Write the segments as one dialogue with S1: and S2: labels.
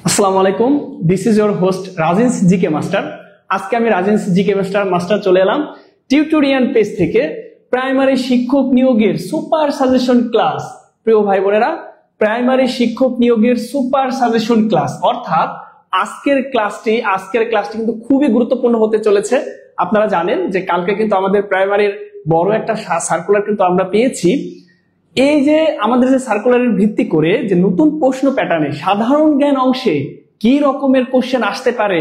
S1: আসসালামু আলাইকুম, this is your host Rajin's GK master. আজকে আমি রাজিন্স জিকে মাস্টার চলে এলাম টিউটোরিয়াল পেজ থেকে প্রাইমারি শিক্ষক নিয়োগের সুপার সাজেশন ক্লাস। প্রিয় ভাই বোনেরা, প্রাইমারি শিক্ষক নিয়োগের সুপার সাজেশন ক্লাস অর্থাৎ আজকের ক্লাসটি কিন্তু খুবই গুরুত্বপূর্ণ হতে চলেছে। আপনারা জানেন যে কালকে কিন্তু আমাদের প্রাইমারির বড় একটা সার্কুলার কিন্তু আমরা পেয়েছি। এই যে আমাদের যে সার্কুলারের ভিত্তি করে যে নতুন প্রশ্ন প্যাটার্নে সাধারণ জ্ঞান অংশে কি রকমের কোশ্চেন আসতে পারে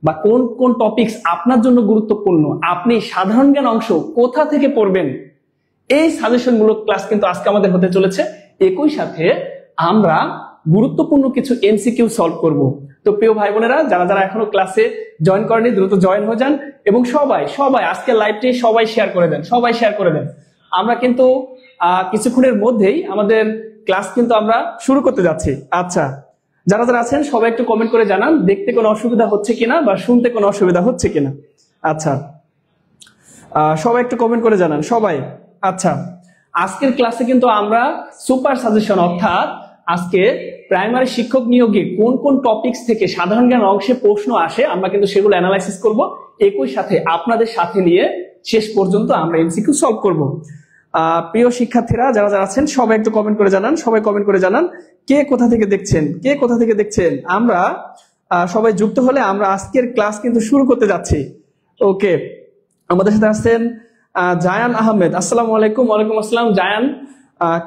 S1: বা কোন কোন টপিকস আপনার জন্য গুরুত্বপূর্ণ, আপনি সাধারণ জ্ঞান অংশ কোথা থেকে পড়বেন, এই সাজেশনমূলক ক্লাস কিন্তু আজকে আমাদের হতে চলেছে। একই সাথে আমরা গুরুত্বপূর্ণ কিছু এমসিকিউ সলভ করব। তো প্রিয় ভাই বোনেরা, যারা যারা এখনো ক্লাসে জয়েন করেনি দ্রুত জয়েন হয়ে যান এবং সবাই আজকে লাইভটি সবাই শেয়ার করে দেন। আমরা কিন্তু কিছুক্ষণের মধ্যেই আমাদের ক্লাস কিন্তু আমরা শুরু করতে যাচ্ছি। আচ্ছা, যারা যারা আছেন সবাই একটু কমেন্ট করে জানান দেখতে কোনো অসুবিধা হচ্ছে কিনা বা শুনতে কোনো অসুবিধা হচ্ছে কিনা। আচ্ছা, সবাই একটু কমেন্ট করে জানান সবাই। আচ্ছা, আজকের ক্লাসে কিন্তু আমরা সুপার সাজেশন অর্থাৎ আজকে প্রাইমারি শিক্ষক নিয়োগে কোন কোন টপিকস থেকে সাধারণ জ্ঞান অংশে প্রশ্ন আসে আমরা কিন্তু সেগুলো অ্যানালাইসিস করব। একই সাথে আপনাদের সাথে নিয়ে শেষ পর্যন্ত আমরা এমসিকিউ সলভ করব। প্রিয় শিক্ষার্থীরা যারা যারা আছেন সবাই একটু কমেন্ট করে জানান কে কোথা থেকে দেখছেন। আমরা সবাই যুক্ত হলে আমরা আজকের ক্লাস কিন্তু শুরু করতে যাচ্ছি। ওকে, আমাদের সাথে আছেন জায়ান আহমেদ। আসসালামু আলাইকুম। ওয়ালাইকুম আসসালাম। জায়ান,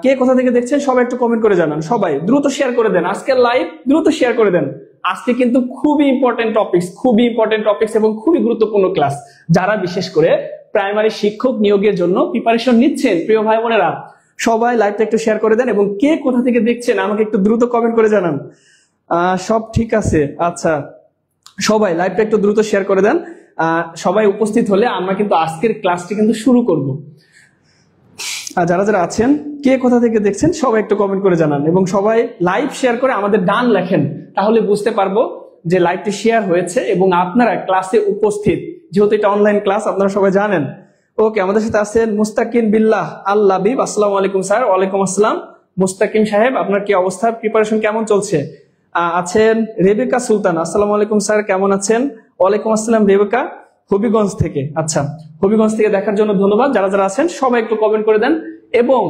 S1: কে কোথা থেকে দেখছেন সবাই একটু কমেন্ট করে জানান। সবাই দ্রুত শেয়ার করে দেন আজকের লাইভ, দ্রুত শেয়ার করে দেন। আজকে কিন্তু খুবই ইম্পর্টেন্ট টপিকস এবং খুবই গুরুত্বপূর্ণ ক্লাস। যারা বিশেষ করে প্রাইমারি শিক্ষক নিয়োগের জন্য প্রিপারেশন নিচ্ছেন, প্রিয় ভাই বোনেরা, সবাই লাইভটা একটু শেয়ার করে দেন এবং কে কোথা থেকে দেখছেন আমাকে একটু দ্রুত কমেন্ট করে জানান। সব ঠিক আছে? আচ্ছা, সবাই লাইভটা একটু দ্রুত শেয়ার করে দেন। সবাই উপস্থিত হলে আমরা কিন্তু আজকের ক্লাসটি কিন্তু শুরু করব। যারা যারা আছেন কে কোথা থেকে দেখছেন সবাই একটু কমেন্ট করে জানান এবং সবাই লাইভ শেয়ার করে আমাদের ডান লেখেন, তাহলে বুঝতে পারবো যে লাইভটি শেয়ার হয়েছে এবং আপনারা ক্লাসে উপস্থিত, যেহেতু এটা অনলাইন ক্লাস আপনারা সবাই জানেন। ওকে, আমাদের সাথে আছেন মুস্তাকিম বিল্লাহ আল লাবিব। আসসালামু আলাইকুম স্যার। ওয়ালাইকুম আসসালাম মুস্তাকিম সাহেব, আপনার কি অবস্থা, প্রিপারেশন কেমন চলছে? আছেন রেবেকা সুলতান। আসসালামু আলাইকুম স্যার, কেমন আছেন? ওয়ালাইকুম আসসালাম রেবেকা, হবিগঞ্জ থেকে। আচ্ছা, হবিগঞ্জ থেকে দেখার জন্য ধন্যবাদ। যারা যারা আছেন সবাই একটু কমেন্ট করে দেন এবং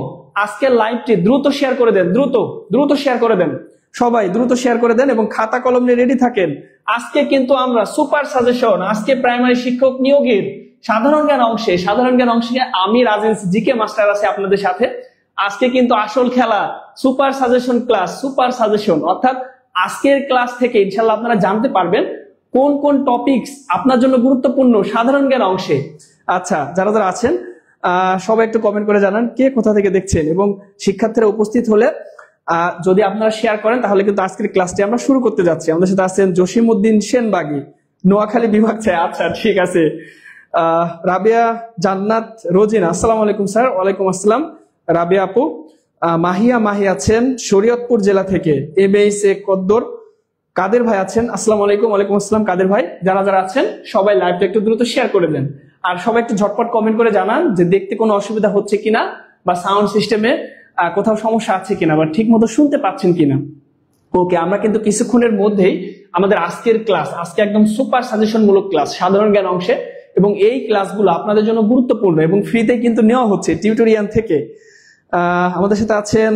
S1: আজকের লাইভটি দ্রুত শেয়ার করে দেন, দ্রুত শেয়ার করে দেন। সবাই দ্রুত শেয়ার করে দেন এবং খাতা কলম নিয়ে রেডি থাকেন। আজকে কিন্তু আমরা সুপার সাজেশন, আজকে প্রাইমারি শিক্ষক নিয়োগের সাধারণ জ্ঞান অংশে আমি রাজেন্স জিকে মাস্টার আছে আপনাদের সাথে। আজকে কিন্তু আসল খেলা super suggestion class, super suggestion অর্থাৎ আজকের ক্লাস থেকে ইনশাআল্লাহ আপনারা জানতে পারবেন কোন কোন টপিকস আপনার জন্য গুরুত্বপূর্ণ সাধারণ জ্ঞান অংশে। আচ্ছা, যারা যারা আছেন সবাই একটু কমেন্ট করে জানান কে কোথা থেকে দেখছেন এবং শিক্ষার্থীরা উপস্থিত হলে যদি আপনারা শেয়ার করেন তাহলে কিন্তু আজকের ক্লাসটি আমরা শুরু করতে যাচ্ছি। আমাদের সাথে আছেন জসিমউদ্দিন সেনবাগী, নোয়াখালী বিভাগ থেকে। আচ্ছা, ঠিক আছে। রাবিয়া জান্নাত রোজিনা। আসসালামু আলাইকুম স্যার। ওয়ালাইকুম আসসালাম রাবিয়া আপু। মাহি আছেন শরীয়তপুর জেলা থেকে। এমএসএ কদ্দর কাদের ভাই আছেন। আসসালামু আলাইকুম। ওয়ালাইকুম আসসালাম কাদের ভাই। যারা যারা আছেন সবাই লাইভটা একটু দ্রুত শেয়ার করে দেন আর সবাই একটু ঝটপট কমেন্ট করে জানান যে দেখতে কোনো অসুবিধা হচ্ছে কিনা বা সাউন্ড সিস্টেমে কোথাও সমস্যা আছে কিনা বা ঠিক মতো শুনতে পাচ্ছেন কিনা। ওকে, আমরা কিন্তু কিছুক্ষণের মধ্যেই আমাদের আজকের ক্লাস, আজকে একদম সুপার সাজেশন মূলক ক্লাস সাধারণ জ্ঞান অংশে, এবং এই ক্লাসগুলো আপনাদের জন্য গুরুত্বপূর্ণ এবং ফ্রিতে কিন্তু নেওয়া হচ্ছে টিউটোরিয়াল থেকে। আমাদের সাথে আছেন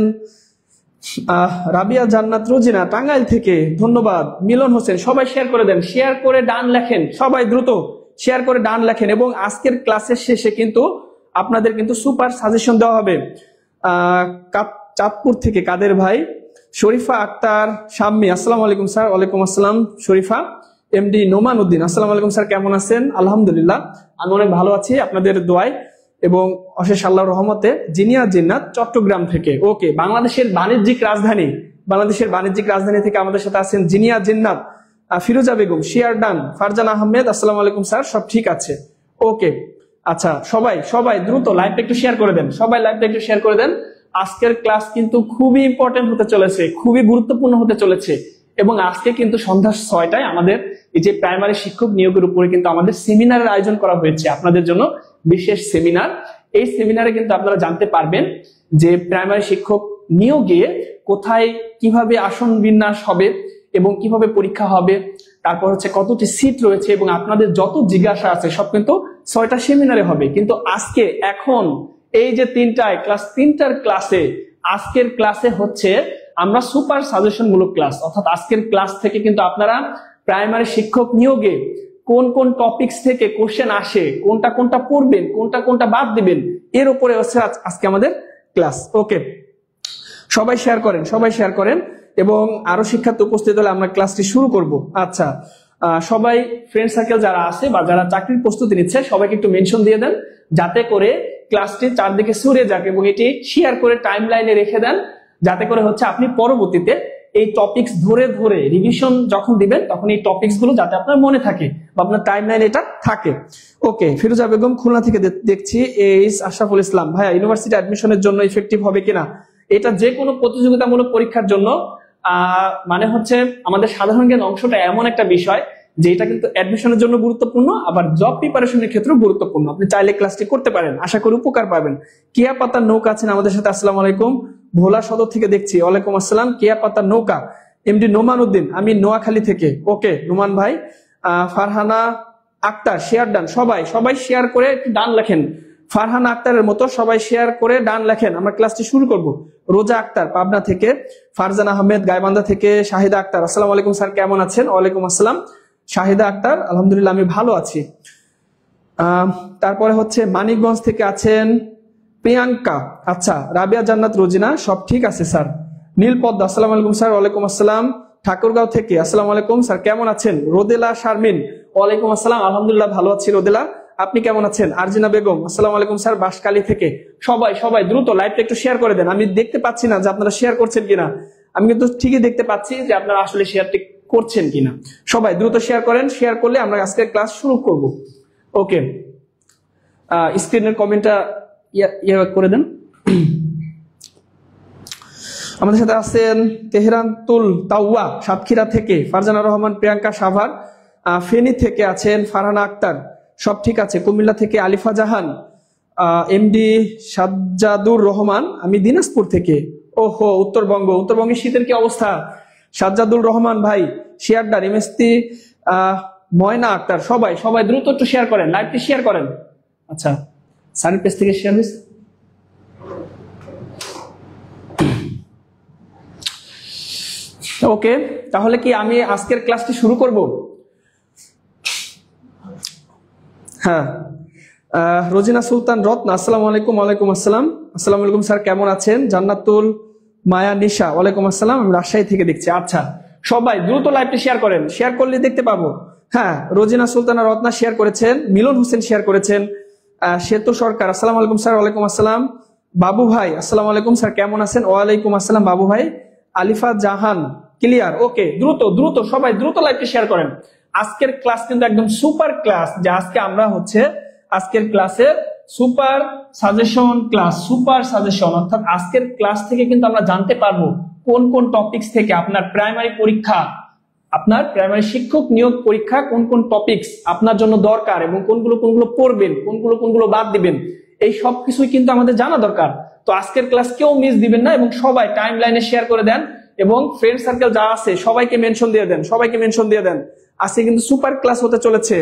S1: রাবিয়া জান্নাত রোজিনা টাঙ্গাইল থেকে, ধন্যবাদ। মিলন হোসেন। সবাই শেয়ার করে দেন, শেয়ার করে ডান লেখেন, সবাই দ্রুত শেয়ার করে ডান লেখেন এবং আজকের ক্লাসের শেষে কিন্তু আপনাদের কিন্তু সুপার সাজেশন দেওয়া হবে। চাঁদপুর থেকে কাদের ভাই। শরীফা আক্তার শাম্মী। আসসালামু আলাইকুম স্যার। ওয়ালাইকুম আসসালাম শরীফা। এমডি নোমান উদ্দিন। আসসালামু আলাইকুম স্যার, কেমন আছেন? আলহামদুলিল্লাহ, আমি অনেক ভালো আছি আপনাদের দোয়ায় এবং অশেষ আল্লাহর রহমতে। জিনিয়া জিন্নাত চট্টগ্রাম থেকে। ওকে, বাংলাদেশের বাণিজ্যিক রাজধানী থেকে আমাদের সাথে আছেন জিনিয়া জিন্নাত, ফিরোজা বেগম, শিয়ার ডান, ফারজান আহমেদ। আসসালামু আলাইকুম স্যার, সব ঠিক আছে? ওকে, আচ্ছা, সবাই দ্রুত লাইভটা একটু শেয়ার করে দেন, সবাই লাইভটা একটু শেয়ার করে দেন। আজকের ক্লাস কিন্তু খুবই ইম্পর্টেন্ট হতে চলেছে, খুবই গুরুত্বপূর্ণ হতে চলেছে এবং আজকে কিন্তু সন্ধ্যা 6টায় আমাদের এই যে প্রাইমারি শিক্ষক নিয়োগের উপরে কিন্তু আমাদের সেমিনারের আয়োজন করা হয়েছে আপনাদের জন্য, বিশেষ সেমিনার। এই সেমিনারে কিন্তু আপনারা জানতে পারবেন যে প্রাইমারি শিক্ষক নিয়োগে কোথায় কিভাবে আসন বিন্যাস হবে এবং কিভাবে পরীক্ষা হবে, তারপর হচ্ছে কতটি সিট রয়েছে এবং আপনাদের যত জিজ্ঞাসা আছে সব কিন্তু 6টা সেমিনারে হবে। কিন্তু আজকে এখন এই যে ক্লাস 3টার ক্লাসে, আজকের ক্লাসে হচ্ছে আমরা সুপার সাজেশন মূলক ক্লাস, অর্থাৎ আজকের ক্লাস থেকে কিন্তু আপনারা প্রাইমারি শিক্ষক নিয়োগে কোন কোন টপিকস থেকে কোশ্চেন আসে, কোনটা কোনটা পড়বেন, কোনটা কোনটা বাদ দিবেন, এর উপরে হচ্ছে আজকে আমাদের ক্লাস। ওকে, সবাই শেয়ার করেন এবং আরো শিক্ষার্থী উপস্থিত হলে আমরা ক্লাসটি শুরু করব। আচ্ছা, সবাই ফ্রেন্ড সার্কেল যারা আছে বা যারা চাকরির প্রস্তুতি নিচ্ছে সবাইকে একটু মেনশন দিয়ে দেন, যাতে করে ক্লাসটি চারদিকে ছড়িয়ে যাক এবং এটি শেয়ার করে টাইম লাইনে রেখে দেন, যাতে করে হচ্ছে আপনি পরবর্তীতে এই টপিকস ধরে ধরে রিভিশন যখন দিবেন তখন এই টপিকস গুলো যাতে আপনার মনে থাকে বা আপনার টাইম লাইনে এটা থাকে। ওকে, ফিরোজা বেগম খুলনা থেকে দেখছি। আশরাফুল ইসলাম ভাইয়া, ইউনিভার্সিটি অ্যাডমিশনের জন্য ইফেক্টিভ হবে কিনা? এটা যে কোনো প্রতিযোগিতামূলক পরীক্ষার জন্য মানে হচ্ছে আমাদের সাধারণ জ্ঞান অংশটা এমন একটা বিষয় যে এটা কিন্তু অ্যাডমিশনের জন্য গুরুত্বপূর্ণ, আবার জব প্রিপারেশনের ক্ষেত্রেও গুরুত্বপূর্ণ। আপনি চাইলে ক্লাসটি করতে পারেন, আশা করি উপকার পাবেন। কিয়া পাতার নৌকা আছেন আমাদের সাথে, আসসালামু আলাইকুম। ভোলা সদর থেকে দেখছি, ওয়ালাইকুম আসসালাম। কিয়া পাতার নৌকা, এমডি নোমান উদ্দিন, আমি নোয়াখালী থেকে। ওকে নোমান ভাই। Farhana Akter, share done. সবাই শেয়ার করে একটু ডান লেখেন, ফারহানা আক্তারের মতো সবাই শেয়ার করে ডান লেখেন। আমরা ক্লাসটি শুরু করব। রোজা আক্তার পাবনা থেকে, ফারজান আহমেদ গাইবান্ধা থেকে, শাহিদা আক্তার, আসসালামু আলাইকুম স্যার, কেমন আছেন? ওয়ালাইকুম আসসালাম। শাহিদা আক্তার, আলহামদুলিল্লাহ আমি ভালো আছি। তারপরে হচ্ছে মানিকগঞ্জ থেকে আছেন প্রিয়াঙ্কা। আচ্ছা, রাবিয়া জান্নাত রোজিনা, সব ঠিক আছে স্যার। নীলপদ্মা, আসসালামু আলাইকুম স্যার। ওয়ালাইকুম আসসালাম। ঠাকুরগাঁও থেকে, আসসালামু আলাইকুম স্যার, কেমন আছেন? রোদেলা শারমিন, ওয়ালাইকুম আসসালাম, আলহামদুলিল্লাহ ভালো আছি রোদেলা, আপনি কেমন আছেন? আরজিনা বেগম, আসসালামু আলাইকুম স্যার, বাঁশখালী থেকে। সবাই দ্রুত লাইভটা একটু শেয়ার করে দেন। আমি দেখতে পাচ্ছি না যে আপনারা শেয়ার করছেন কিনা, আমি কিন্তু ঠিকই দেখতে পাচ্ছি যে আপনারা আসলে শেয়ারটি করছেন কিনা। সবাই দ্রুত শেয়ার করেন, শেয়ার করলে আমরা আজকের ক্লাস শুরু করব। ওকে, স্ক্রিনের কমেন্টটা করে দেন। আমাদের সাথে আছেন তেহরান্তুল তাওয়া সাতক্ষীরা থেকে, ফারজানা রহমান, প্রিয়াঙ্কা সাভার, ফেনী থেকে আছেন ফারহানা আক্তার, সব ঠিক আছে। কুমিল্লা থেকে আলিফা জাহান, এমডি সাজ্জাদুর রহমান, আমি দিনাজপুর থেকে। ওহো, উত্তরবঙ্গে শীতের কি অবস্থা? সাজ্জাদুর রহমান ভাই শেয়ার ডান। এমএসটি ময়না আক্তার, সবাই দ্রুত একটু শেয়ার করেন, লাইভটি শেয়ার করেন। আচ্ছা, সানি পেজ থেকে শেয়ার হয়েছে। ওকে, তাহলে কি আমি আজকের ক্লাসটি শুরু করব? হ্যাঁ, রোজিনা সুলতান রত্না, আসসালামু আলাইকুম। ওয়ালাইকুম আসসালাম। আসসালামু আলাইকুম স্যার, কেমন আছেন? জান্নাতুল মায়া নিশা, ওয়ালাইকুম আসসালাম, আমি রাজশাহী থেকে দেখছি। আচ্ছা, সবাই দ্রুত লাইভটি শেয়ার করেন, শেয়ার করলে দেখতে পাবো। হ্যাঁ, রোজিনা সুলতানা রত্না শেয়ার করেছেন, মিলন হোসেন শেয়ার করেছেন, সেতু সরকার, আসসালামু আলাইকুম স্যার। ওয়ালাইকুম আসসালাম। বাবু ভাই, আসসালামু আলাইকুম স্যার, কেমন আছেন? ওয়ালাইকুম আসসালাম বাবু ভাই। আলিফা জাহান, ক্লিয়ার। ওকে, দ্রুত সবাই দ্রুত লাইভটি শেয়ার করেন। আজকের ক্লাস কিন্তু একদম সুপার ক্লাস, যে আজকে আমরা হচ্ছে আজকের ক্লাসে সুপার সাজেশন, অর্থাৎ আজকের ক্লাস থেকে কিন্তু আমরা জানতে পারবো কোন কোন টপিকস থেকে আপনার প্রাইমারি পরীক্ষা, আপনার প্রাইমারি শিক্ষক নিয়োগ পরীক্ষা কোন কোন টপিকস আপনার জন্য দরকার এবং কোনগুলো পড়বেন, কোনগুলো বাদ দিবেন, এই সব কিছুই কিন্তু আমাদের জানা দরকার। তো আজকের ক্লাস কেউ মিস দিবেন না এবং সবাই টাইম লাইনে শেয়ার করে দেন এবং ফ্রেন্ড সার্কেল যা আছে সবাইকে মেনশন দিয়ে দেন। আজকে কিন্তু সুপার ক্লাস হতে চলেছে।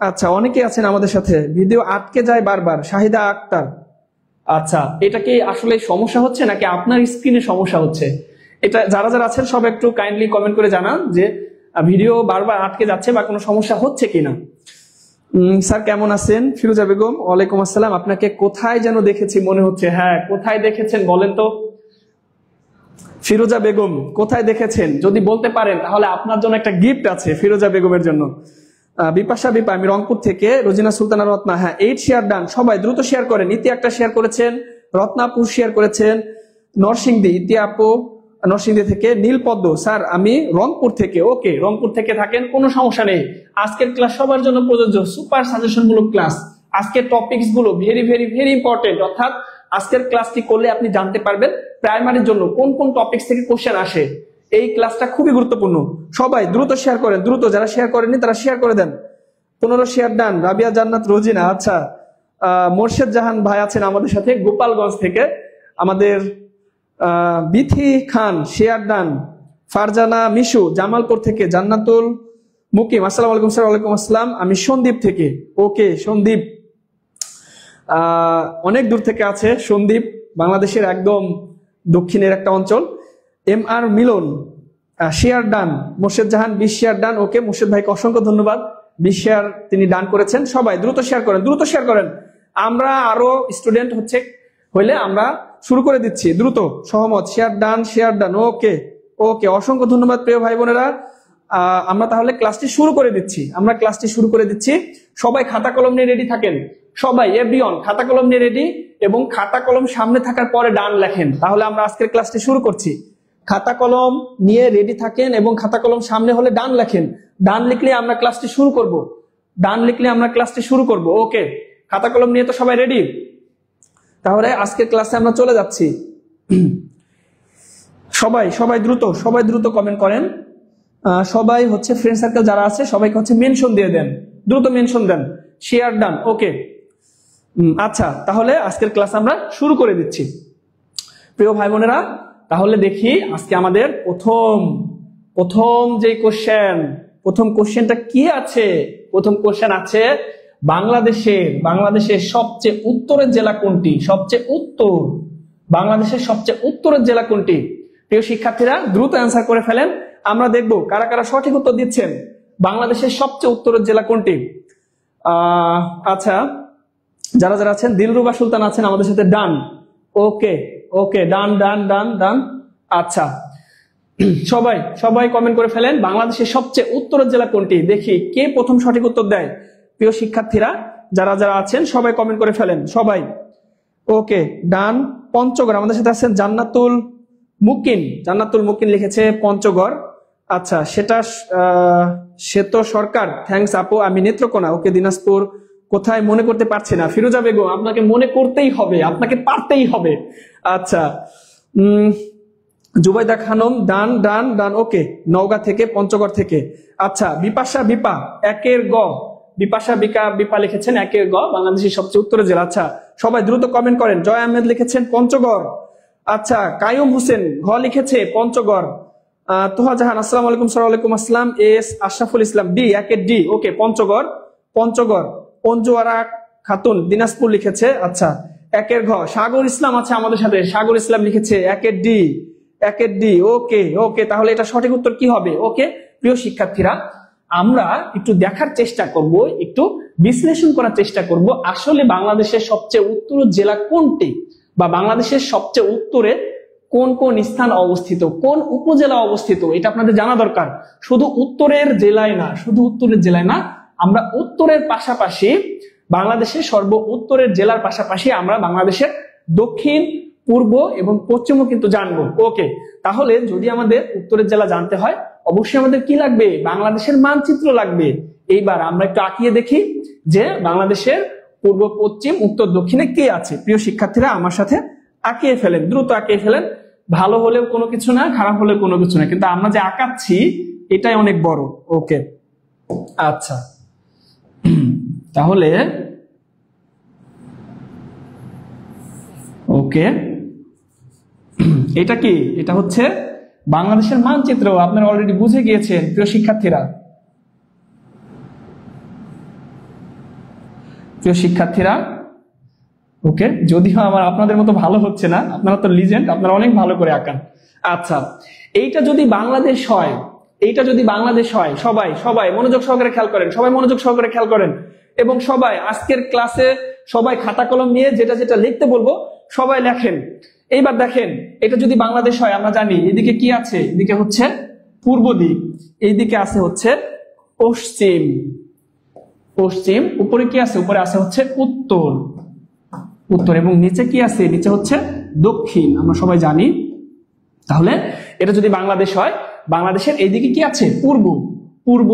S1: আচ্ছা, অনেকে আছেন আমাদের সাথে, ভিডিও আটকে যায় বারবার, শাহিদা আক্তার। আচ্ছা, এটা কি আসলে সমস্যা হচ্ছে নাকি আপনার স্ক্রিনে সমস্যা হচ্ছে? এটা যারা আছেন সব একটু কাইন্ডলি কমেন্ট করে জানান যে ভিডিও বারবার আটকে যাচ্ছে বা কোনো সমস্যা হচ্ছে কিনা। স্যার কেমন আছেন? ফিরোজা বেগম, ওয়ালাইকুম আসসালাম, আপনাকে কোথায় যেন দেখেছি মনে হচ্ছে। হ্যাঁ, কোথায় দেখেছেন বলেন তো? ফিরোজা বেগম কোথায় দেখেছেন যদি বলতে পারেন তাহলে আপনার জন্য একটা গিফট আছে ফিরোজা বেগমের জন্য। বিপাশা, আমি রংপুর থেকে। রোজিনা সুলতানা রত্না, হ্যাঁ 8 শেয়ার ডান, সবাই দ্রুত শেয়ার করেন। ইতি একটা শেয়ার করেছেন, রত্নাপুর শেয়ার করেছেন, নরসিংদী, ইতি আপু নরসিংদী থেকে। নীলপদ্ম, স্যার আমি রংপুর থেকে। ওকে, রংপুর থেকে থাকেন, কোনো সমস্যা নেই। আজকের ক্লাস সবার জন্য প্রযোজ্য, সুপার সাজেশন মূলক ক্লাস। আজকের টপিকস গুলো ভেরি ইম্পর্টেন্ট, অর্থাৎ আজকের ক্লাসটি করলে আপনি জানতে পারবেন প্রাইমারির জন্য কোন কোন টপিকস থেকে কোশ্চেন আসে। এই ক্লাসটা খুবই গুরুত্বপূর্ণ, সবাই দ্রুত শেয়ার করেন, দ্রুত যারা শেয়ার করেননি তারা শেয়ার করে দেন। 15 শেয়ার ডান। রাবিয়া জান্নাত রোজিনা, আচ্ছা মোর্শেদ জাহান ভাই আছেন আমাদের সাথে গোপালগঞ্জ থেকে। আমাদের বিথি খান শেয়ার ডান, ফারজানা মিশু জামালপুর থেকে, জান্নাতুল মুকিম আসসালামু আলাইকুম স্যার। ওয়ালাইকুম আসসালাম। আমি সন্দীপ থেকে। ওকে সন্দীপ, অনেক দূর থেকে আছে সন্দীপ, বাংলাদেশের একদম দক্ষিণের একটা অঞ্চল। এম আর মিলন শেয়ার ডান, মোর্শেদ জাহান 20 শেয়ার ডান। ওকে মোর্শেদ ভাইকে অসংখ্য ধন্যবাদ, 20 শেয়ার তিনি ডান করেছেন। সবাই দ্রুত শেয়ার করেন, দ্রুত শেয়ার করেন। আমরা আরো স্টুডেন্ট হইলে আমরা শুরু করে দিচ্ছি দ্রুত। সহমত শেয়ার ডান, শেয়ার ডান। ওকে ওকে, অসংখ্য ধন্যবাদ প্রিয় ভাই বোনেরা। আমরা তাহলে ক্লাসটি শুরু করে দিচ্ছি। সবাই খাতা কলম নিয়ে রেডি থাকেন, সবাই এভরিওয়ান খাতা কলম নিয়ে রেডি, এবং খাতা কলম সামনে থাকার পরে ডান লেখেন। তাহলে আমরা আজকের ক্লাসটি শুরু করছি। খাতা কলম নিয়ে রেডি থাকেন এবং খাতা কলম সামনে হলে ডান লেখেন। ডান লিখলে আমরা ক্লাসটি শুরু করব। ওকে, খাতা কলম নিয়ে তো সবাই রেডি? তাহলে আজকের ক্লাসে আমরা চলে যাচ্ছি। সবাই দ্রুত কমেন্ট করেন। সবাই ফ্রেন্ড সার্কেল যারা আছে সবাইকে মেনশন দিয়ে দেন, দ্রুত মেনশন দেন। Share done. ওকে আচ্ছা, তাহলে আজকের ক্লাস আমরা শুরু করে দিচ্ছি প্রিয় ভাই বোনেরা। তাহলে দেখি আজকে আমাদের প্রথম যে কোশ্চেনটা কি আছে। প্রথম কোশ্চেন আছে বাংলাদেশের সবচেয়ে উত্তরের জেলা কোনটি? বাংলাদেশের সবচেয়ে উত্তরের জেলা কোনটি? প্রিয় শিক্ষার্থীরা দ্রুত অ্যান্সার করে ফেলেন। আমরা দেখব কারা কারা সঠিক উত্তর দিচ্ছেন। বাংলাদেশের সবচেয়ে উত্তরের জেলা কোনটি? আচ্ছা, যারা যারা আছেন, দিলরুবা সুলতান আছেন আমাদের সাথে, ডান। ওকে ডান। আচ্ছা, সবাই কমেন্ট করে ফেলেন বাংলাদেশের সবচেয়ে উত্তরের জেলা কোনটি। দেখি কে প্রথম সঠিক উত্তর দেয়। প্রিয় শিক্ষার্থীরা যারা যারা আছেন সবাই কমেন্ট করে ফেলেন সবাই। ওকে ডান, পঞ্চগড়। আমাদের সাথে আছেন জান্নাতুল মুকিন লিখেছে পঞ্চগড়। আচ্ছা, শ্বেত সরকার, থ্যাঙ্কস আপু। আমি নেত্রকোনা। ওকে দিনাজপুর কোথায় মনে করতে পারছি না। ফিরোজা বেগম, আপনাকে মনে করতেই হবে, আপনাকে পারতেই হবে। আচ্ছা, জুবাইদা খানম ডান। ওকে, নওগাঁ থেকে, পঞ্চগড় থেকে। আচ্ছা, বিপাশা বিপা লিখেছেন একের গ, বাংলাদেশের সবচেয়ে উত্তরের জেলা। আচ্ছা, সবাই দ্রুত কমেন্ট করেন। জয় আহমেদ লিখেছেন পঞ্চগড়। আচ্ছা, কায়ুম হোসেন ঘ লিখেছে পঞ্চগড়। তোহা জাহান আসসালামু আলাইকুম স্যার। ওয়ালাইকুম আসসালাম। এস আশরাফুল ইসলাম একের ডি। ওকে পঞ্চগড়। পঞ্জুয়ারা খাতুন দিনাজপুর লিখেছে। আচ্ছা, একের ঘ। সাগর ইসলাম আছে আমাদের সাথে, সাগর ইসলাম লিখেছে একের ডি। ওকে, তাহলে এটা সঠিক উত্তর কি হবে? ওকে প্রিয় শিক্ষার্থীরা, আমরা একটু দেখার চেষ্টা করব, একটু বিশ্লেষণ করার চেষ্টা করব আসলে বাংলাদেশের সবচেয়ে উত্তরের জেলা কোনটি, বা বাংলাদেশের সবচেয়ে উত্তরে কোন কোন স্থান অবস্থিত, কোন উপজেলা অবস্থিত, এটা আপনাদের জানা দরকার। শুধু উত্তরের জেলায় না, আমরা উত্তরের পাশাপাশি বাংলাদেশের সর্ব উত্তরের জেলার পাশাপাশি আমরা বাংলাদেশের দক্ষিণ, পূর্ব এবং পশ্চিমও কিন্তু জানবো। ওকে, তাহলে যদি আমাদের উত্তরের জেলা জানতে হয় অবশ্যই আমাদের কি লাগবে? বাংলাদেশের মানচিত্র লাগবে। এইবার আমরা একটু আঁকিয়ে দেখি যে বাংলাদেশের পূর্ব, পশ্চিম, উত্তর, দক্ষিণে কি আছে। প্রিয় শিক্ষার্থীরা আমার সাথে আঁকিয়ে ফেলেন, দ্রুত আঁকিয়ে ফেলেন। ভালো হলেও কোনো কিছু না, খারাপ হলেও কোনো কিছু না, কিন্তু আমরা যে আঁকাচ্ছি এটাই অনেক বড়। ওকে আচ্ছা, তাহলে ওকে, এটা কি? এটা হচ্ছে বাংলাদেশের মানচিত্র। আপনারা অলরেডি বুঝে গিয়েছেন প্রিয় শিক্ষার্থীরা। ওকে, যদিও আমার আপনাদের মতো ভালো হচ্ছে না, আপনারা তো লিজেন্ড, আপনারা অনেক ভালো করে আঁকান। আচ্ছা, এইটা যদি বাংলাদেশ হয়, সবাই মনোযোগ সহকারে খেয়াল করেন, এবং সবাই আজকের ক্লাসে সবাই খাতা কলম নিয়ে যেটা লিখতে বলবো সবাই লেখেন। এইবার দেখেন, এটা যদি বাংলাদেশ হয়, আমরা জানি এদিকে কি আছে? এদিকে হচ্ছে পূর্ব দিক, এইদিকে আছে হচ্ছে পশ্চিম, উপরে কি আছে? উপরে আছে হচ্ছে উত্তর, এবং নিচে কি আছে? নিচে হচ্ছে দক্ষিণ, আমরা সবাই জানি। তাহলে এটা যদি বাংলাদেশ হয়, বাংলাদেশের এইদিকে কি আছে? পূর্ব,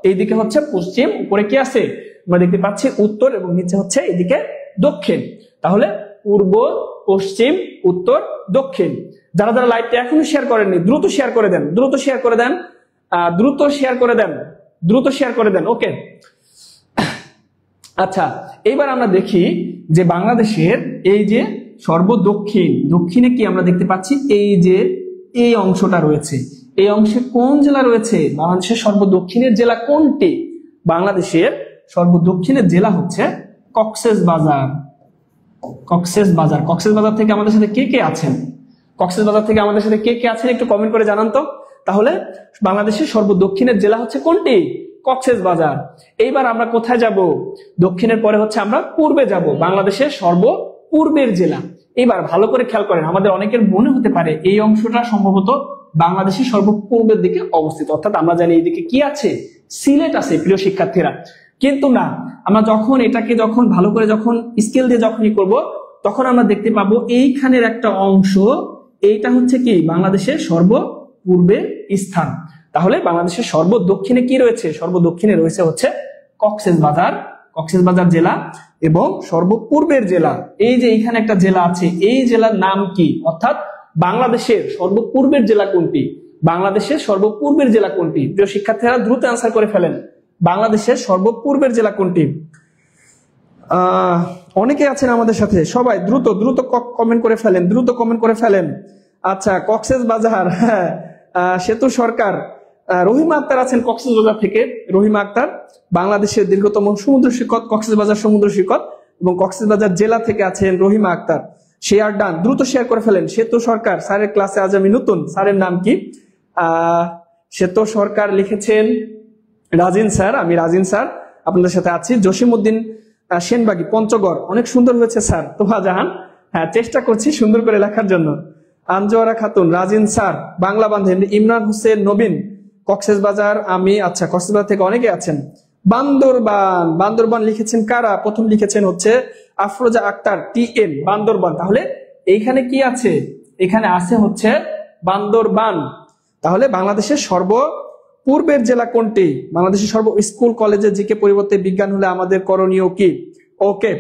S1: এইদিকে হচ্ছে পশ্চিম, উপরে কি আছে? আমরা দেখতে পাচ্ছি উত্তর, এবং নিচে হচ্ছে এইদিকে দক্ষিণ। তাহলে পূর্ব, পশ্চিম, উত্তর, দক্ষিণ। যারা যারা লাইভটা এখনো শেয়ার করেননি দ্রুত শেয়ার করে দেন। ওকে আচ্ছা, এইবার আমরা দেখি যে বাংলাদেশের এই যে দক্ষিণে কি আমরা দেখতে পাচ্ছি, এই যে এই অংশটা রয়েছে, এই অংশে কোন জেলা রয়েছে? বাংলাদেশের সর্বদক্ষিণের জেলা কোনটি? বাংলাদেশের সর্বদক্ষিণের জেলা হচ্ছে কক্সবাজার। কক্সবাজার থেকে আমাদের সাথে কে কে আছেন? একটু কমেন্ট করে জানান তো। তাহলে বাংলাদেশের সর্বদক্ষিণের জেলা হচ্ছে কোনটি? কক্সবাজার। এইবার আমরা কোথায় যাব? দক্ষিণের পরে হচ্ছে আমরা পূর্বে যাব, বাংলাদেশের সর্বপূর্বের জেলা। এবার ভালো করে খেয়াল করেন, আমাদের অনেকের মনে হতে পারে এই অংশটা সম্ভবত বাংলাদেশের সর্বপূর্বের দিকে অবস্থিত, অর্থাৎ আমরা জানি এইদিকে কি আছে, সিলেট আছে প্রিয় শিক্ষার্থীরা। কিন্তু না, আমরা এটাকে ভালো করে স্কেল দিয়ে যখনই করব, তখন আমরা দেখতে পাবো এইখানের একটা অংশ, এইটা হচ্ছে কি বাংলাদেশের সর্বপূর্বের স্থান। তাহলে বাংলাদেশের সর্বদক্ষিণে কি রয়েছে? সর্বদক্ষিণে রয়েছে হচ্ছে কক্সবাজার জেলা, এবং সর্বপূর্বের জেলা এই যে এইখানে একটা জেলা আছে, এই জেলার নাম কি? অর্থাৎ বাংলাদেশের সর্বপূর্বের জেলা কোনটি? প্রিয় শিক্ষার্থীরা দ্রুত অ্যান্সার করে ফেলেন, বাংলাদেশের সর্বপূর্বের জেলা কোনটি? অনেকে আছেন আমাদের সাথে, সবাই দ্রুত কমেন্ট করে ফেলেন। আচ্ছা, কক্সবাজার, হ্যাঁ, সেতু সরকার, রহিমা আক্তার আছেন কক্সবাজার থেকে। রহিমা আক্তার বাংলাদেশের দীর্ঘতম সমুদ্র সৈকত কক্সবাজার সমুদ্র সৈকত, এবং কক্সবাজার জেলা থেকে আছেন রহিমা আক্তার। শেয়ার ডান, দ্রুত শেয়ার করে ফেলেন। সেতু সরকার স্যারের ক্লাসে আজ আমি নতুন, স্যারের নাম কি? সেতু সরকার লিখেছেন রাজিন স্যার, আমি রাজিন স্যার আপনাদের সাথে আছি। জসিমউদ্দিন সেনবাগি, পঞ্চগড়, অনেক সুন্দর হয়েছে স্যার। তোহা জাহান, হ্যাঁ, চেষ্টা করছি সুন্দর করে লেখার জন্য। আনজোয়ারা খাতুন, রাজিন স্যার, বাংলা বান্ধব। ইমরান হোসেন নবীন, কক্সবাজার, আমি, আচ্ছা, কক্সবাজার থেকে অনেকে আছেন। বান্দরবান লিখেছেন কারা? প্রথম লিখেছেন হচ্ছে আফরোজা আক্তার, TN, বান্দরবান। তাহলে এইখানে কি আছে? এখানে আছে হচ্ছে বান্দরবান। তাহলে বাংলাদেশের সর্বপূর্বের জেলা কোনটি? বাংলাদেশের স্কুল কলেজে জিকে পরিবর্তে বিজ্ঞান হলে আমাদের করণীয় কি? ওকে,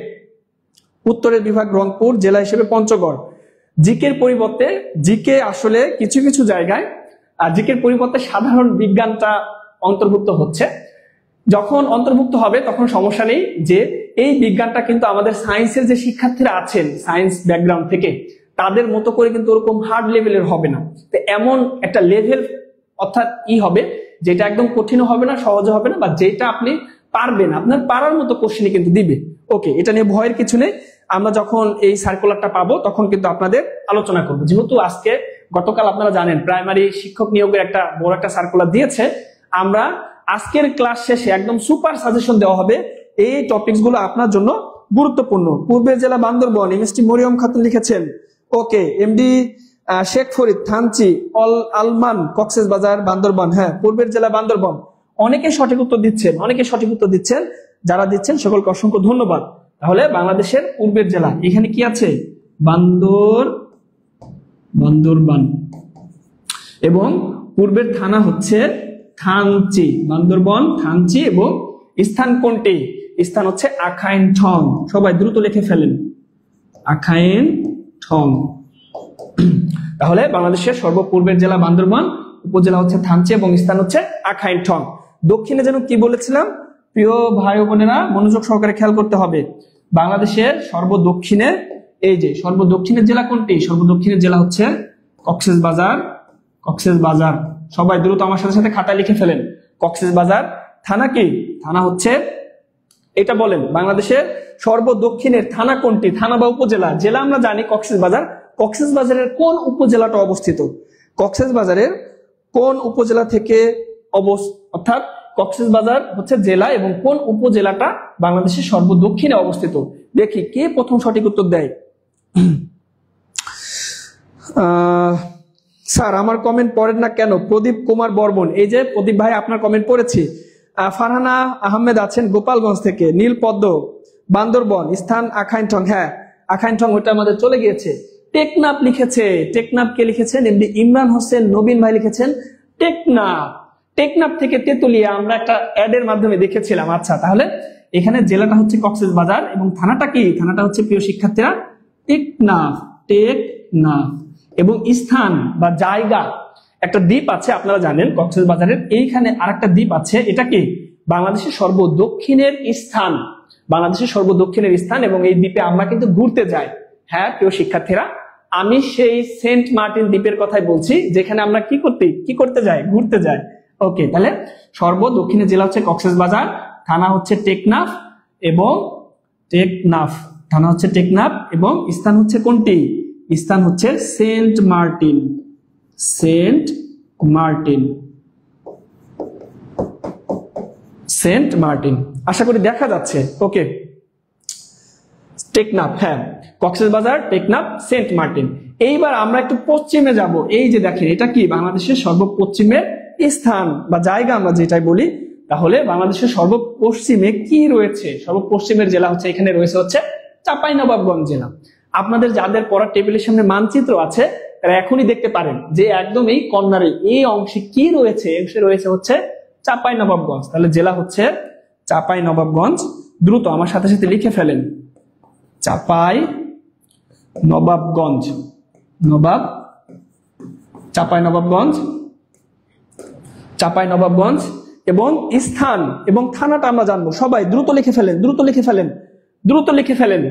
S1: উত্তরের বিভাগ রংপুর, জেলা হিসেবে পঞ্চগড়। জিকে আসলে কিছু কিছু জায়গায় জিকের পরিবর্তে সাধারণ বিজ্ঞানটা অন্তর্ভুক্ত হচ্ছে। যখন অন্তর্ভুক্ত হবে তখন সমস্যা নেই, যে এই বিজ্ঞানটা কিন্তু আমাদের সায়েন্সের যে শিক্ষার্থীরা আছেন সায়েন্স ব্যাকগ্রাউন্ড থেকে, তাদের মতো করে কিন্তু ওরকম হার্ড লেভেলের হবে না। তো এমন একটা লেভেল, অর্থাৎ হবে যেটা একদম কঠিন হবে না, সহজ হবে না, বা যেটা আপনি পারবেন, আপনার পারার মতো কোশ্চেনই কিন্তু দিবে। ওকে, এটা নিয়ে ভয়ের কিছু নেই। আমরা যখন এই সার্কুলারটা পাবো তখন কিন্তু আপনাদের আলোচনা করবো। যেহেতু গতকাল আপনারা জানেন প্রাইমারি শিক্ষক নিয়োগের একটা বড় একটা সার্কুলার দিয়েছে, আমরা আজকের ক্লাস শেষে একদম সুপার সাজেশন দেওয়া হবে। এই টপিকস গুলো আপনার জন্য গুরুত্বপূর্ণ। পূর্বের জেলা বান্দরবন, MST মরিয়ম খাতুন লিখেছেন। ওকে, MD শেখ ফরিদ, থানচি, আলমান, কক্সবাজার, বান্দরবান। হ্যাঁ, পূর্বের জেলা বান্দরবান। অনেকে সঠিক উত্তর দিচ্ছেন, যারা দিচ্ছেন সকলকে অসংখ্য ধন্যবাদ। তাহলে বাংলাদেশের পূর্বের জেলা এখানে কি আছে? বান্দরবান, এবং পূর্বের থানা হচ্ছে থানচি, বান্দরবান, থানচি, এবং স্থান কোনটি? স্থান হচ্ছে আখাইন ঠং। সবাই দ্রুত লিখে ফেলেন, আখাইন ঠং। তাহলে বাংলাদেশের সর্বপূর্বের জেলা বান্দরবান, উপজেলা হচ্ছে থানচি, এবং স্থান হচ্ছে আখাইন ঠং। দক্ষিণে যেন কি বলেছিলাম প্রিয় ভাই ও বোনেরা, মনোযোগ সহকারে খেয়াল করতে হবে। বাংলাদেশের সর্বদক্ষিণে, এই যে সর্বদক্ষিণের জেলা কোনটি? সর্বদক্ষিণের জেলা হচ্ছে কক্সবাজার। সবাই দ্রুত আমার সাথে সাথে খাতায় লিখে ফেলেন। কক্সবাজার। থানা কি? থানা হচ্ছে, এটা বলেন, বাংলাদেশের সর্বদক্ষিণের থানা কোনটি? থানা বা উপজেলা? জেলা আমরা জানি কক্সবাজার। কক্সবাজারের কোন উপজেলাটা অবস্থিত? কক্সবাজারের কোন উপজেলা থেকে অর্থাৎ কক্সবাজার হচ্ছে জেলা, এবং কোন উপজেলাটা বাংলাদেশের সর্বদক্ষিণে অবস্থিত? দেখি কে প্রথম সঠিক উত্তর দেয়। স্যার আমার কমেন্ট পড়েন না কেন? প্রদীপ কুমার বর্মন, এই যে প্রদীপ ভাই আপনার কমেন্ট পড়েছি। ফারহানা আহমেদ আছেন গোপালগঞ্জ থেকে। নীলপদ্ম, বান্দরবন, স্থান আখাইনঠং। হ্যাঁ, আখাইনঠং ওটা আমাদের চলে গিয়েছে। টেকনাফ লিখেছে, টেকনাফ কে লিখেছেন? এমনি ইমরান হোসেন নবীন ভাই লিখেছেন টেকনাফ থেকে তেতুলিয়া, আমরা একটা অ্যাডের মাধ্যমে দেখেছিলাম। আচ্ছা, তাহলে এখানে জেলাটা হচ্ছে কক্সবাজার, এবং থানাটা কি? থানাটা হচ্ছে প্রিয় শিক্ষার্থীরা টেকনাফ, এবং স্থান বা জায়গা, একটা দ্বীপ আছে আপনারা জানেন কক্সবাজারের, এইখানে আরেকটা দ্বীপ আছে। এটা কি? বাংলাদেশের সর্বদক্ষিণের স্থান, এবং এই দ্বীপে আমরা কিন্তু ঘুরতে যাই। হ্যাঁ প্রিয় শিক্ষার্থীরা, আমি সেই সেন্ট মার্টিন দ্বীপের কথাই বলছি, যেখানে আমরা কি করতে যাই, ঘুরতে যাই। ওকে, তাহলে সর্ব দক্ষিণে জেলা হচ্ছে কক্সবাজার, থানা হচ্ছে টেকনাফ এবং স্থান হচ্ছে কোনটি? স্থান হচ্ছে সেন্ট মার্টিন। আশা করি দেখা যাচ্ছে। ওকে, টেকনাফ, হ্যাঁ কক্সবাজার, টেকনাফ, সেন্ট মার্টিন। এইবার আমরা একটু পশ্চিমে যাব। এই যে দেখেন, এটা কি বাংলাদেশের সর্বপশ্চিমের স্থান বা জায়গা আমরা যেটাই বলি। তাহলে বাংলাদেশের সর্বপশ্চিমে কি রয়েছে? সর্বপশ্চিমের জেলা হচ্ছে, এখানে রয়েছে হচ্ছে চাঁপাইনবাবগঞ্জ জেলা। আপনাদের যাদের পড়ার টেবিলের সামনে মানচিত্র আছে তারা এখনই দেখতে পারেন যে একদম এই কর্নারে এই অংশে কি রয়েছে, রয়েছে হচ্ছে চাঁপাইনবাবগঞ্জ। তাহলে জেলা হচ্ছে চাঁপাইনবাবগঞ্জ। দ্রুত আমার সাথে সাথে লিখে ফেলেন, চাঁপাইনবাবগঞ্জ, চাঁপাইনবাবগঞ্জ। এবং স্থান এবং থানাটা আমরা জানবো। সবাই দ্রুত লিখে ফেলেন।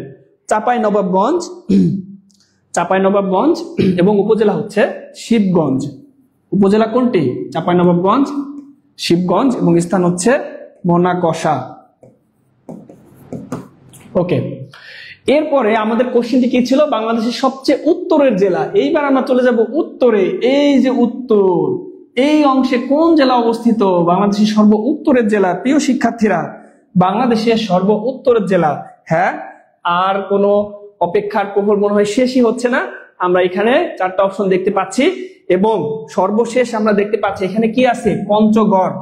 S1: চাঁপাইনবাবগঞ্জ এবং উপজেলা হচ্ছে শিবগঞ্জ। উপজেলা কোনটি? চাঁপাইনবাবগঞ্জ, শিবগঞ্জ এবং স্থান হচ্ছে মোনাকষা। ওকে, এরপরে আমাদের কোশ্চেনটি কি ছিল? বাংলাদেশের সবচেয়ে উত্তরের জেলা। এইবার আমরা চলে যাব উত্তরে। এই যে উত্তর, এই অংশে কোন জেলা অবস্থিত? বাংলাদেশের সর্ব উত্তরের জেলা। প্রিয় শিক্ষার্থীরা, বাংলাদেশের সর্ব উত্তরের জেলা। হ্যাঁ, আর কোনো অপেক্ষার প্রহর মনে হয় শেষই হচ্ছে না। আমরা এখানে 4টা অপশন দেখতে পাচ্ছি এবং সর্বশেষ আমরা দেখতে পাচ্ছি এখানে কি আছে? পঞ্চগড়।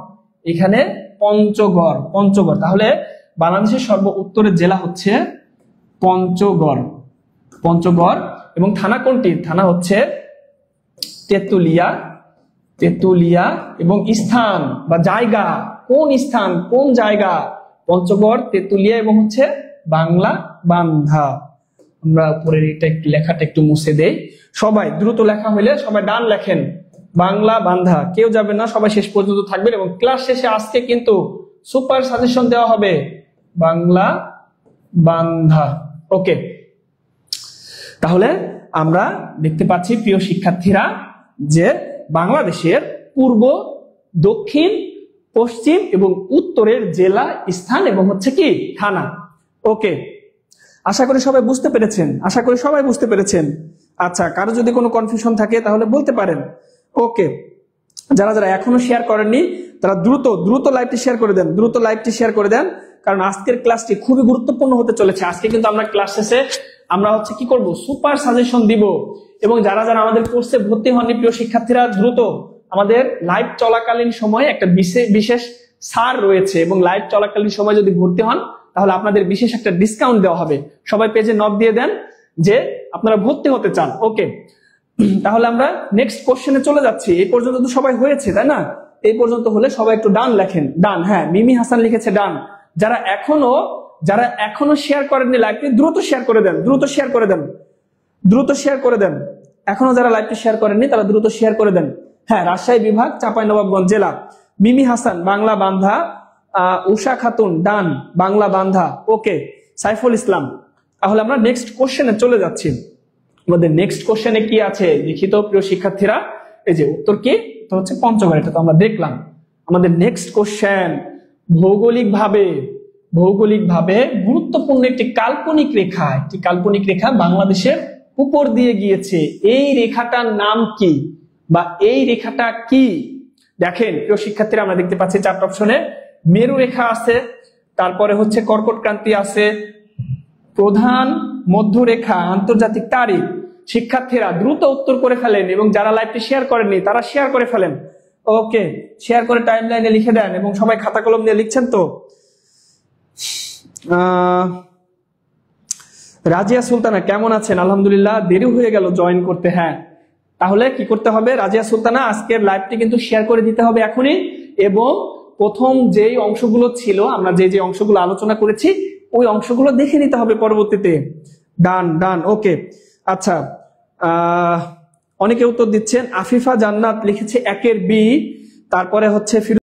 S1: এখানে পঞ্চগড়। তাহলে বাংলাদেশের সর্ব উত্তরের জেলা হচ্ছে পঞ্চগড় এবং থানা কোনটি? থানা হচ্ছে তেতুলিয়া এবং স্থান বা জায়গা, কোন স্থান, কোন জায়গা? পঞ্চগড়, তেতুলিয়া এবং হচ্ছে বাংলা বান্ধা। আমরা উপরের এটা একটু লেখাটা একটু মুছে দেই। সবাই দ্রুত লেখা হইলে সবাই ডান লেখেন, বাংলা বান্ধা। কেউ যাবেন না, সবাই শেষ পর্যন্ত থাকবেন এবং ক্লাস শেষে আজকে কিন্তু সুপার সাজেশন দেওয়া হবে, বাংলা বান্ধা। ওকে, তাহলে আমরা দেখতে পাচ্ছি প্রিয় শিক্ষার্থীরা যে বাংলাদেশের পূর্ব, দক্ষিণ, পশ্চিম এবং উত্তরের জেলা, স্থান এবং হচ্ছে কি থানা। ওকে, আশা করি সবাই বুঝতে পেরেছেন। আচ্ছা, কারো যদি কোনো কনফিউশন থাকে তাহলে বলতে পারেন। ওকে, যারা এখনো শেয়ার করেননি তারা দ্রুত লাইভটি শেয়ার করে দেন, কারণ আজকের ক্লাসটি খুবই গুরুত্বপূর্ণ হতে চলেছে। আজকে কিন্তু আমরা ক্লাস শেষে আমরা হচ্ছে কি করব? সুপার সাজেশন দিব। এবং যারা আমাদের কোর্সে ভর্তি হননি প্রিয় শিক্ষার্থীরা, দ্রুত, আমাদের লাইভ চলাকালীন সময়ে একটা বিশেষ ছাড় রয়েছে এবং লাইভ চলাকালীন সময় যদি ভর্তি হন তাহলে আপনাদের বিশেষ একটা ডিসকাউন্ট দেওয়া হবে। সবাই পেজে নক দিয়ে দেন যে আপনারা ভর্তি হতে চান। ওকে, তাহলে আমরা নেক্সট কোশ্চেনে চলে যাচ্ছি। এই পর্যন্ত তো সবাই হয়েছে, তাই না? এই পর্যন্ত হলে সবাই একটু ডান লেখেন। ডান, হ্যাঁ, মিমি হাসান লিখেছে ডান। যারা এখনো শেয়ার করেননি লাইভটি, দ্রুত শেয়ার করে দেন। এখনো যারা লাইভটি শেয়ার করেননি তারা দ্রুত শেয়ার করে দেন। হ্যাঁ, রাজশাহী বিভাগ, চাঁপাইনবাবগঞ্জ জেলা। মিমি হাসান বাংলা বান্ধা, উষা খাতুন ডান, বাংলা বান্ধা। ওকে, সাইফুল ইসলাম। তাহলে আমরা নেক্সট কোশ্চেনে চলে যাচ্ছি। আমাদের নেক্সট কোশ্চেনে কি আছে দেখি তো প্রিয় শিক্ষার্থীরা। এই যে উত্তর কি? তো হচ্ছে পঞ্চগড়, এটা তো আমরা দেখলাম। আমাদের নেক্সট কোশ্চেন, ভৌগোলিকভাবে গুরুত্বপূর্ণ একটি কাল্পনিক রেখা বাংলাদেশের উপর দিয়ে গিয়েছে। এই রেখাটার নাম কি বা এই রেখাটা কি? দেখেন প্রিয় শিক্ষার্থীরা, আমরা দেখতে পাচ্ছি 4টা অপশনে মেরু রেখা আছে, তারপরে হচ্ছে কর্কট ক্রান্তি আছে, প্রধান মধ্যরেখা, আন্তর্জাতিক তারিখ। শিক্ষার্থীরা দ্রুত উত্তর করে ফেলেন এবং যারা লাইভটি শেয়ার করেননি তারা শেয়ার করে ফেলেন। ওকে, শেয়ার করে টাইমলাইনে লিখে দেন এবং সবাই খাতা কলম নিয়ে লিখছেন তো? রাজিয়া সুলতানা কেমন আছেন? আলহামদুলিল্লাহ, দেরি হয়ে গেল জয়েন করতে। হ্যাঁ, তাহলে কি করতে হবে? রাজিয়া সুলতানা, আজকের লাইভটি কিন্তু শেয়ার করে দিতে হবে এখনই এবং প্রথম যেই অংশগুলো ছিল, আমরা যে অংশগুলো আলোচনা করেছি ওই অংশগুলো দেখে নিতে হবে পরবর্তীতে। ডান। ওকে, আচ্ছা, অনেকে উত্তর দিচ্ছেন। আফিফা জান্নাত লিখেছে 1 এর বি, তারপরে হচ্ছে